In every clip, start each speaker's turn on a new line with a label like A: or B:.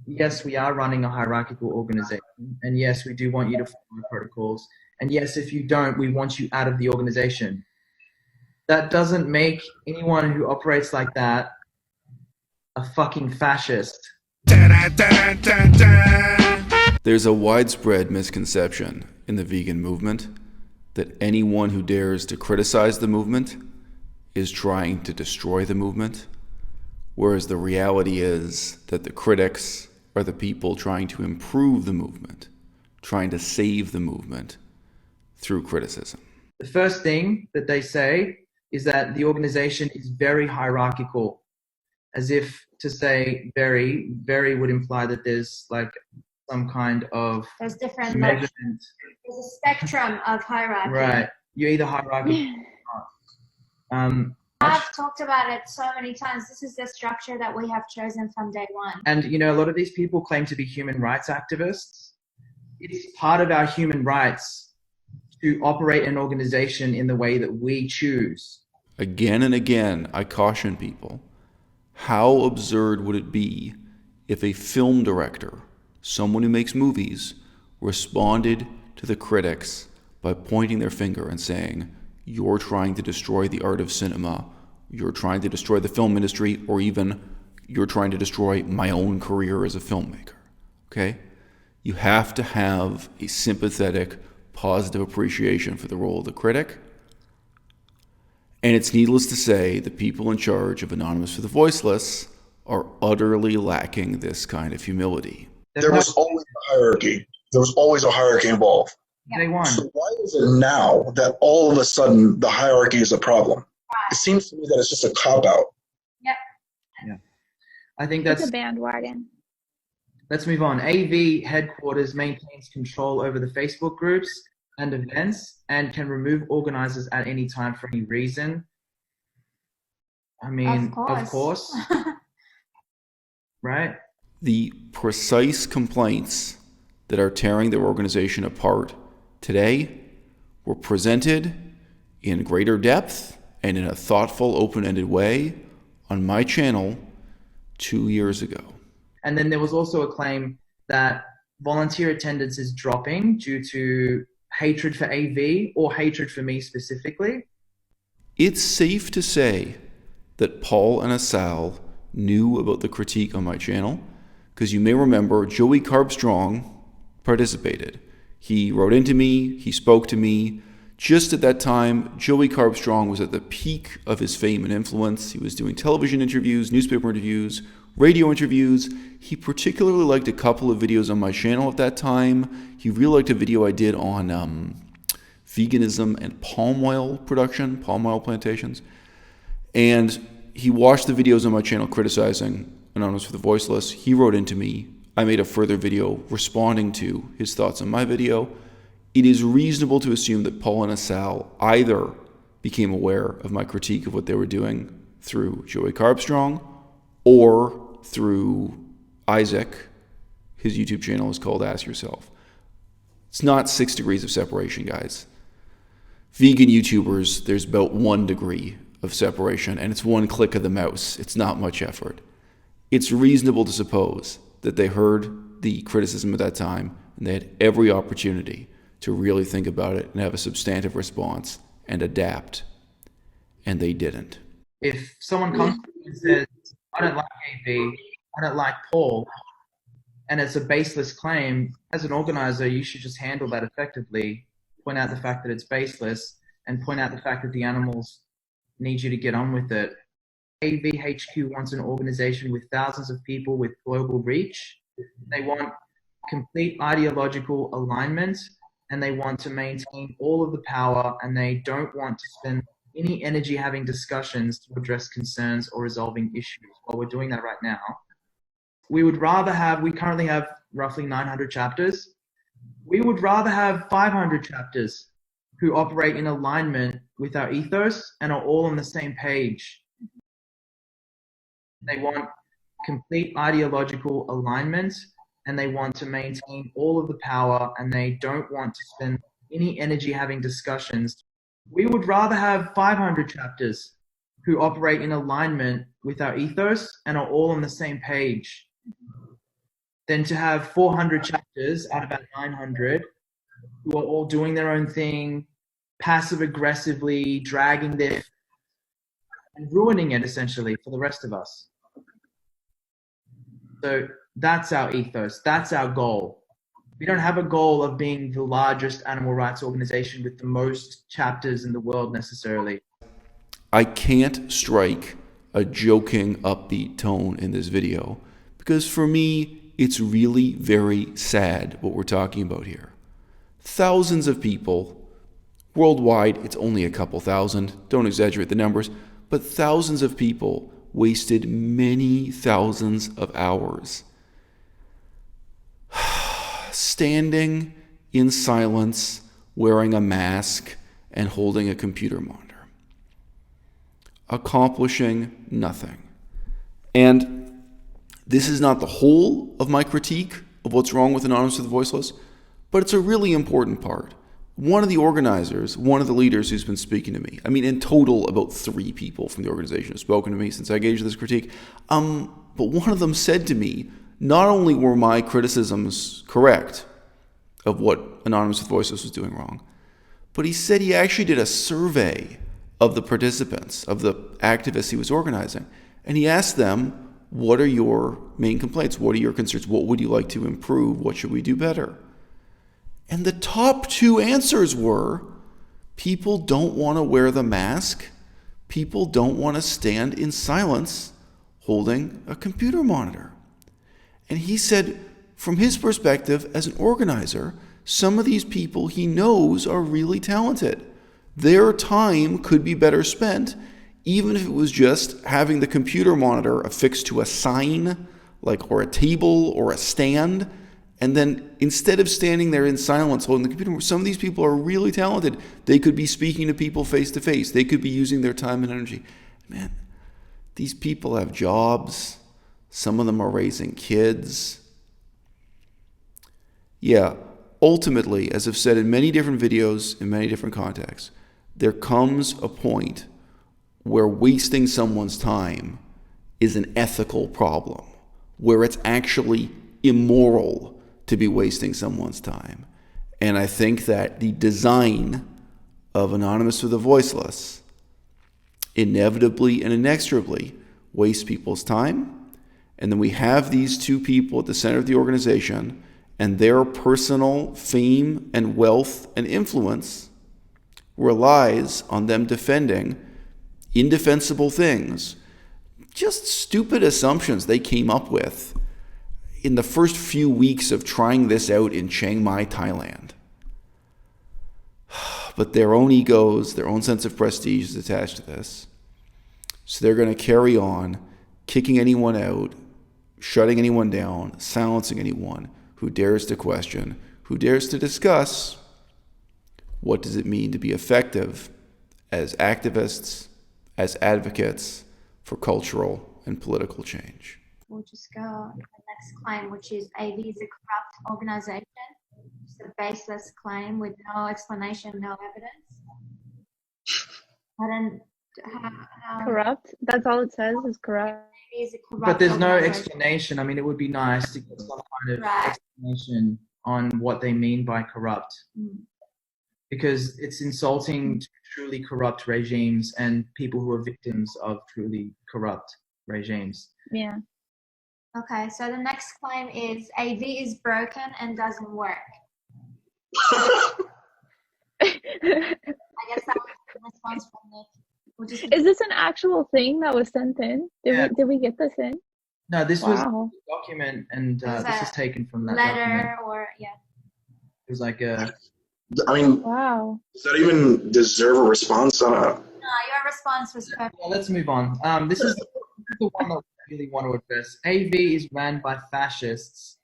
A: yes, we are running a hierarchical organization, and yes, we do want you to follow the protocols, and yes, if you don't, we want you out of the organization. That doesn't make anyone who operates like that a fucking fascist.
B: There's a widespread misconception in the vegan movement that anyone who dares to criticize the movement is trying to destroy the movement, whereas the reality is that the critics are the people trying to improve the movement, trying to save the movement through criticism.
A: The first thing that they say is that the organization is very hierarchical, as if to say very, very would imply that there's like some kind of
C: There's different
A: measurement.
C: There's a spectrum of hierarchy.
A: Right. You're either hierarchical or not.
C: I've talked about it so many times. This is the structure that we have chosen from day one.
A: And, you know, a lot of these people claim to be human rights activists. It's part of our human rights to operate an organization in the way that we choose.
B: Again and again, I caution people, how absurd would it be if a film director, someone who makes movies, responded to the critics by pointing their finger and saying, you're trying to destroy the art of cinema, you're trying to destroy the film industry, or even you're trying to destroy my own career as a filmmaker, okay? You have to have a sympathetic, positive appreciation for the role of the critic. And it's needless to say, the people in charge of Anonymous for the Voiceless are utterly lacking this kind of humility.
D: There was always a hierarchy. There was always a hierarchy involved.
A: Day one.
D: So why is it now that all of a sudden the hierarchy is a problem? It seems to me that it's just a cop-out.
C: Yep.
A: Yeah. I think
E: It's
A: that's
E: a bandwagon.
A: Let's move on. AV headquarters maintains control over the Facebook groups and events and can remove organizers at any time for any reason. I mean, of course. Right?
B: The precise complaints that are tearing their organization apart today were presented in greater depth and in a thoughtful, open-ended way on my channel 2 years ago.
A: And then there was also a claim that volunteer attendance is dropping due to hatred for AV or hatred for me specifically.
B: It's safe to say that Paul and Asal knew about the critique on my channel, because you may remember Joey Carbstrong participated. He wrote into me, he spoke to me. Just at that time, Joey Carbstrong was at the peak of his fame and influence. He was doing television interviews, newspaper interviews, radio interviews. He particularly liked a couple of videos on my channel at that time. He really liked a video I did on veganism and palm oil production, palm oil plantations. And he watched the videos on my channel criticizing Anonymous for the Voiceless. He wrote into me. I made a further video responding to his thoughts on my video. It is reasonable to assume that Paul and Asal either became aware of my critique of what they were doing through Joey Carbstrong or through Isaac. His YouTube channel is called Ask Yourself. It's not 6 degrees of separation, guys. Vegan YouTubers, there's about 1 degree of separation, and it's 1 click of the mouse. It's not much effort. It's reasonable to suppose that they heard the criticism at that time, and they had every opportunity to really think about it and have a substantive response and adapt. And they didn't.
A: If someone comes to me and says, I don't like AV, I don't like Paul, and it's a baseless claim, as an organizer, you should just handle that effectively, point out the fact that it's baseless, and point out the fact that the animals need you to get on with it. AVHQ wants an organization with thousands of people with global reach. They want complete ideological alignment, and they want to maintain all of the power, and they don't want to spend any energy having discussions to address concerns or resolving issues. Well, we're doing that right now. We currently have roughly 900 chapters. We would rather have 500 chapters who operate in alignment with our ethos and are all on the same page. They want complete ideological alignment, and they want to maintain all of the power, and they don't want to spend any energy having discussions. We would rather have 500 chapters who operate in alignment with our ethos and are all on the same page. than to have 400 chapters out of about 900 who are all doing their own thing, passive aggressively, dragging their and ruining it essentially for the rest of us. So that's our ethos. That's our goal. We don't have a goal of being the largest animal rights organization with the most chapters in the world necessarily.
B: I can't strike a joking, upbeat tone in this video because for me, it's really very sad what we're talking about here. Thousands of people, worldwide, it's only a couple thousand, don't exaggerate the numbers, but thousands of people wasted many thousands of hours standing in silence, wearing a mask, and holding a computer monitor, accomplishing nothing. And this is not the whole of my critique of what's wrong with Anonymous with the Voiceless, but it's a really important part. One of the organizers, one of the leaders who's been speaking to me, I mean, in total, about 3 people from the organization have spoken to me since I engaged this critique. But one of them said to me, not only were my criticisms correct of what Anonymous with Voiceless was doing wrong, but he said he actually did a survey of the participants, of the activists he was organizing, and he asked them, what are your main complaints? What are your concerns? What would you like to improve? What should we do better? And the top 2 answers were, people don't want to wear the mask. People don't want to stand in silence holding a computer monitor. And he said, from his perspective as an organizer, some of these people he knows are really talented. Their time could be better spent, even if it was just having the computer monitor affixed to a sign, or a table or a stand. And then instead of standing there in silence holding the computer, some of these people are really talented. They could be speaking to people face to face. They could be using their time and energy. Man, these people have jobs. Some of them are raising kids. Yeah, ultimately, as I've said in many different videos, in many different contexts, there comes a point where wasting someone's time is an ethical problem, where it's actually immoral to be wasting someone's time. And I think that the design of Anonymous with the Voiceless inevitably and inexorably wastes people's time. And then we have these 2 people at the center of the organization, and their personal fame and wealth and influence relies on them defending indefensible things, just stupid assumptions they came up with in the first few weeks of trying this out in Chiang Mai, Thailand. But their own egos, their own sense of prestige is attached to this. So they're going to carry on kicking anyone out, shutting anyone down, silencing anyone who dares to question, who dares to discuss what does it mean to be effective as activists, as advocates for cultural and political change.
C: We'll just go on to the next claim, which is AV is a corrupt organization. It's a baseless claim with no explanation, no evidence. I don't.
E: Corrupt? That's all it says is corrupt.
C: AV is a corrupt
A: But there's no
C: organization.
A: explanation. I mean, it would be nice to get some kind of explanation on what they mean by corrupt. Because it's insulting to truly corrupt regimes and people who are victims of truly corrupt regimes.
E: Yeah.
C: Okay, so the next claim is AV is broken and doesn't work. I guess that was the response from Nick. We'll just
E: Is this an actual thing that was sent in? Did we get this in?
A: No, this was
E: Wow.
A: a document, and
C: Was
A: this
C: that
A: is taken from that document.
C: letter or yeah.
A: It was like a...
D: I mean,
E: Wow.
D: does that even deserve a response on a?
C: No, your response was perfect.
A: Well, let's move on. This is the one that I really want to address. AV is ran by fascists.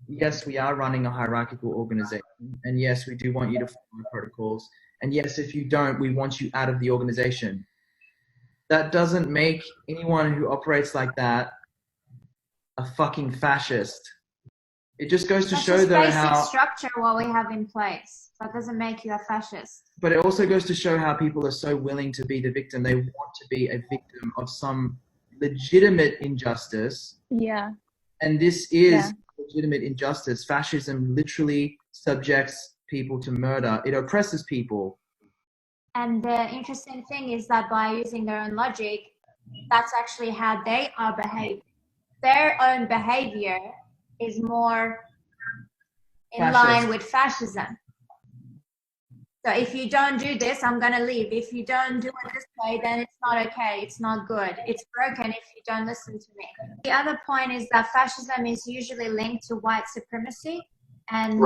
A: Yes, we are running a hierarchical organization, and yes, we do want you to follow protocols. And yes, if you don't, we want you out of the organization. That doesn't make anyone who operates like that a fucking fascist. It just goes to
C: That's
A: show
C: just
A: though
C: basic
A: how...
C: structure what we have in place. That doesn't make you a fascist.
A: But it also goes to show how people are so willing to be the victim. They want to be a victim of some legitimate injustice.
E: Yeah.
A: And this is legitimate injustice. Fascism literally subjects people to murder. It oppresses people.
C: And the interesting thing is that by using their own logic, that's actually how they are behaving. Their own behavior is more in line with fascism. So if you don't do this, I'm going to leave. If you don't do it this way, then it's not okay. It's not good. It's broken if you don't listen to me. The other point is that fascism is usually linked to white supremacy. And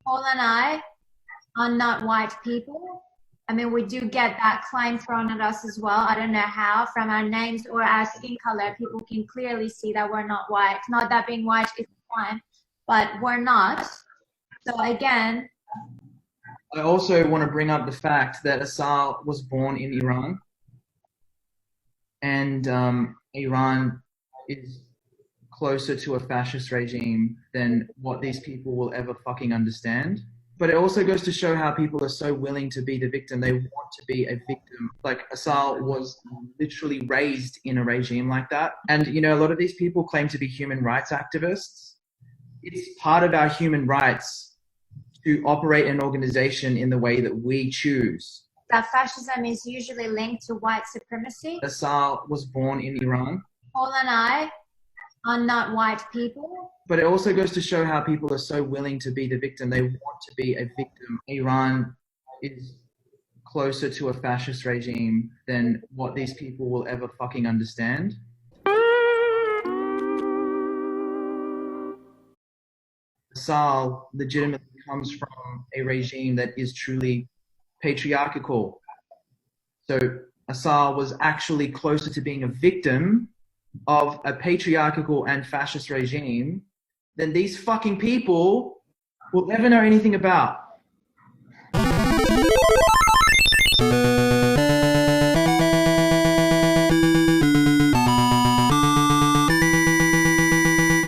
C: Paul and I are not white people. I mean, we do get that claim thrown at us as well. I don't know how. From our names or our skin color, people can clearly see that we're not white. Not that being white is fine, but we're not. So again,
A: I also want to bring up the fact that Asal was born in Iran, and Iran is closer to a fascist regime than what these people will ever fucking understand. But it also goes to show how people are so willing to be the victim. They want to be a victim. Like, Asal was literally raised in a regime like that. And, you know, a lot of these people claim to be human rights activists. It's part of our human rights to operate an organization in the way that we choose.
C: That fascism is usually linked to white supremacy.
A: Asal was born in Iran.
C: Paul and I are not white people.
A: But it also goes to show how people are so willing to be the victim. They want to be a victim. Iran is closer to a fascist regime than what these people will ever fucking understand. Asal legitimately comes from a regime that is truly patriarchal. So Asal was actually closer to being a victim of a patriarchal and fascist regime than these fucking people will ever know anything about.